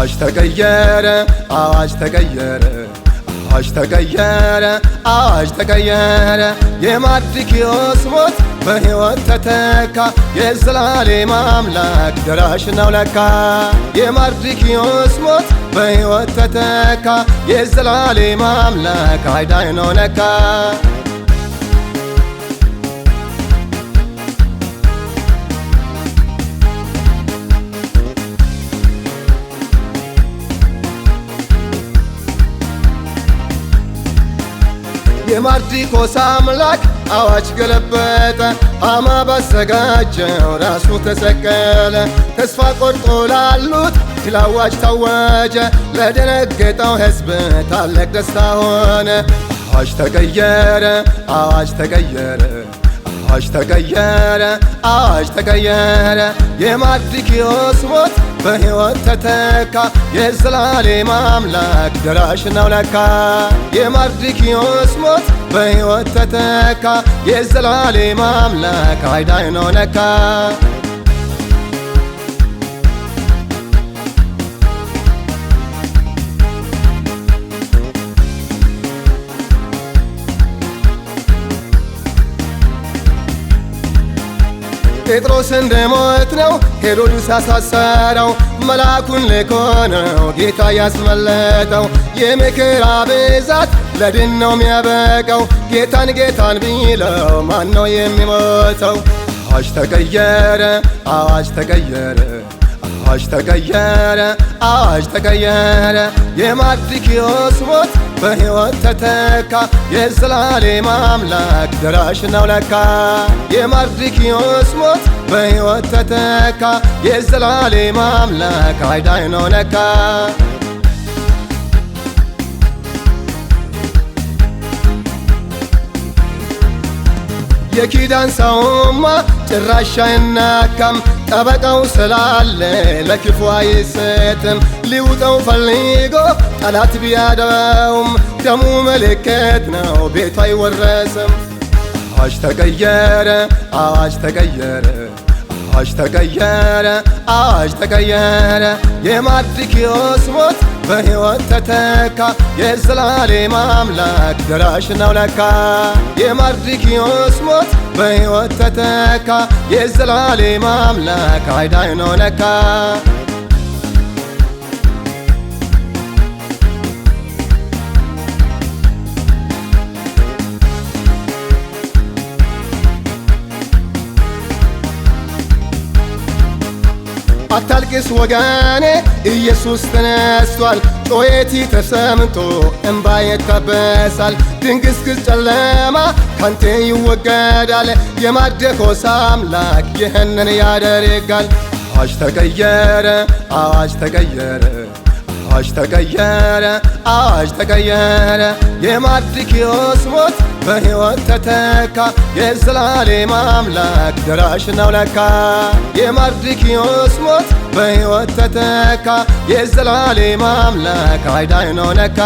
አዋጅ ተቀየረ አዋጅ ተቀየረ አዋጅ ተቀየረ አዋጅ ተቀየረ የማርዶክዮስ ሞት በሕይወት ተተካ የዘላለም አምላክ ደራሽ ነው ለካ የማርዶክዮስ ሞት በሕይወት ተተካ የዘላለም አምላክ አዳኝ ነው ለካ የማርዶክዮስ አምላክ አዋጅ ገለበጠ ሃማ ባዘጋጀው ራሱ ተሰቀለ ተስፋ ቆርጦ ላሉት ድል አዋጅ ታወጀ ለደነገጠው ሕዝብ ታላቅ ደስታ ሆነ አዋጅ ተቀየረ አዋጅ ተቀየረ አዋጅ ተቀየረ አዋጅ ተቀየረ የማርዶክዮስ ሞት በሕይወት ተተካ የዘላለም አምላክ ደራሽ ነው ለካ የማርዶክዮስ ሞት በሕይወት ተተካ የዘላለም አምላክ አዳኝ ነው ለካ ጴጥሮስ እንደሞት ነው ሄሮድስ አሳሰረው መልአኩን ልኮ ነው ጌታ ያስመለጠው የመከራ ብዛት ለድል ነው የሚያበቃው ጌታን ጌታን ቢለው ማን ነው የሚሞተው አዋጅ ተቀየረ አዋጅ ተቀየረ አዋጅ ተቀየረ አዋጅ ተቀየረ የማርዶክዮስ ሞት በሕይወት ተተካ የዘላለም አምላክ ደራሽ ነው ለካ የማርዶክዮስ ሞት በሕይወት ተተካ የዘላለም አምላክ አዳኝ ነው ለካ የኪዳን ሰውማ ጭራሽ አይናካም ጠበቃው ስላለ ለክፉ አይሰጥም ሊውጠው ፈልጎ ጠላት ቢያደባውም ደሙ ምልክት ነው ቤቱ አይወረስም አዋጅ ተቀየረ አዋጅ ተቀየረ አዋጅ ተቀየረ አዋጅ ተቀየረ የማርዶክዮስ ሞት በሕይወት ተተካ የዘላለም አምላክ ደራሽ ነው ለካ የማርዶክዮስ ሞት በሕይወት ተተካ የዘላለም አምላክ አዳኝ ነው ለካ አታልቅስ ወገኔ ኢየሱስ ተነስቷል ጩኸቴ ተሰምቶ እንባዬ ይታበሳል ድንግዝግዝ ጨለማ ካንተ ይወገዳል የማርዶክዮስ አምላክ ይህንን ያደርጋል አዋጅ ተቀየረ አዋጅ ተቀየረ አዋጅ ተቀየረ አዋጅ ተቀየረ የማርዶክዮስ ሞት በሕይወት ተተካ የዘላለም አምላክ ደራሽ ነው ለካ የማርዶክዮስ ሞት በሕይወት ተተካ የዘላለም አምላክ አዳኝ ነው ለካ